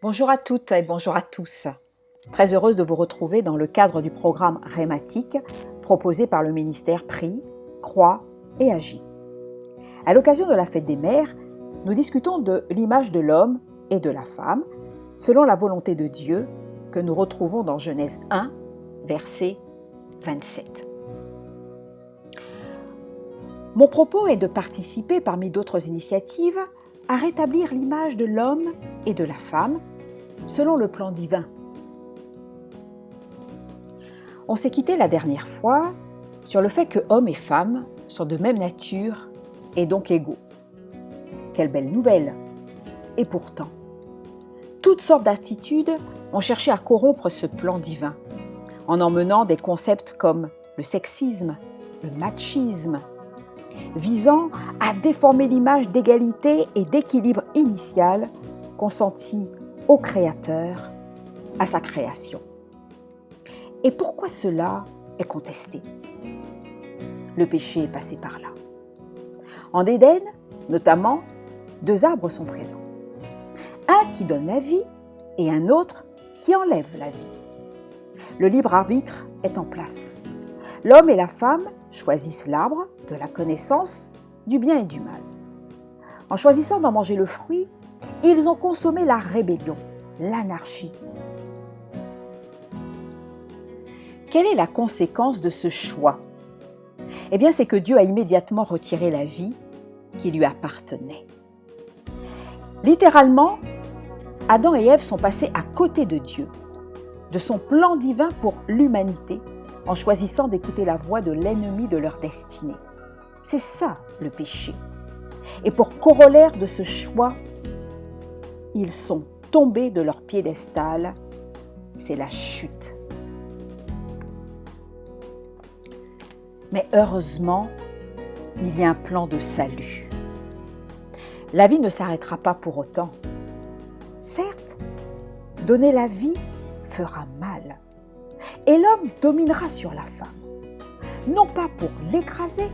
Bonjour à toutes et bonjour à tous. Très heureuse de vous retrouver dans le cadre du programme Rhématique proposé par le ministère Prie, Croit et Agit. À l'occasion de la fête des mères, nous discutons de l'image de l'homme et de la femme selon la volonté de Dieu que nous retrouvons dans Genèse 1, verset 27. Mon propos est de participer, parmi d'autres initiatives, à rétablir l'image de l'homme et de la femme selon le plan divin. On s'est quitté la dernière fois sur le fait que hommes et femmes sont de même nature et donc égaux. Quelle belle nouvelle! Et pourtant, toutes sortes d'attitudes ont cherché à corrompre ce plan divin, en emmenant des concepts comme le sexisme, le machisme, visant à déformer l'image d'égalité et d'équilibre initial consenti au Créateur, à sa création. Et pourquoi cela est contesté? Le péché est passé par là. En Éden, notamment, deux arbres sont présents. Un qui donne la vie et un autre qui enlève la vie. Le libre arbitre est en place. L'homme et la femme choisissent l'arbre de la connaissance du bien et du mal. En choisissant d'en manger le fruit, ils ont consommé la rébellion, l'anarchie. Quelle est la conséquence de ce choix? Eh bien, c'est que Dieu a immédiatement retiré la vie qui lui appartenait. Littéralement, Adam et Ève sont passés à côté de Dieu, de son plan divin pour l'humanité, en choisissant d'écouter la voix de l'ennemi de leur destinée. C'est ça le péché. Et pour corollaire de ce choix, ils sont tombés de leur piédestal. C'est la chute. Mais heureusement, il y a un plan de salut. La vie ne s'arrêtera pas pour autant. Certes, donner la vie fera mal. Et l'homme dominera sur la femme, non pas pour l'écraser,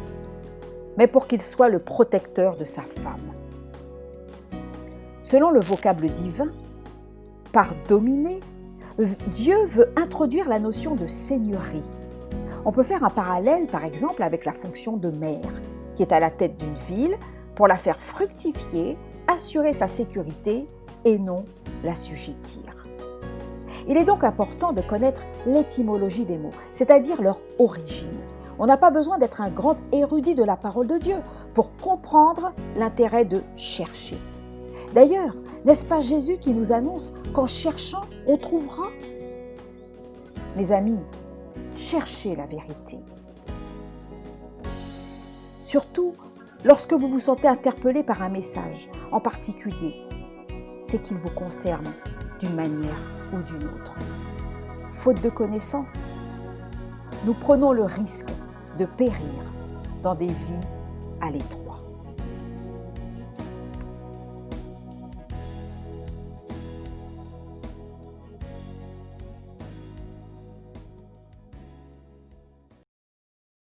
mais pour qu'il soit le protecteur de sa femme. Selon le vocable divin, par dominer, Dieu veut introduire la notion de seigneurie. On peut faire un parallèle, par exemple, avec la fonction de maire, qui est à la tête d'une ville pour la faire fructifier, assurer sa sécurité et non l'assujettir. Il est donc important de connaître l'étymologie des mots, c'est-à-dire leur origine. On n'a pas besoin d'être un grand érudit de la parole de Dieu pour comprendre l'intérêt de chercher. D'ailleurs, n'est-ce pas Jésus qui nous annonce qu'en cherchant, on trouvera? Mes amis, cherchez la vérité. Surtout, lorsque vous vous sentez interpellé par un message en particulier, c'est qu'il vous concerne d'une manière ou d'une autre. Faute de connaissance, nous prenons le risque de périr dans des vies à l'étroit.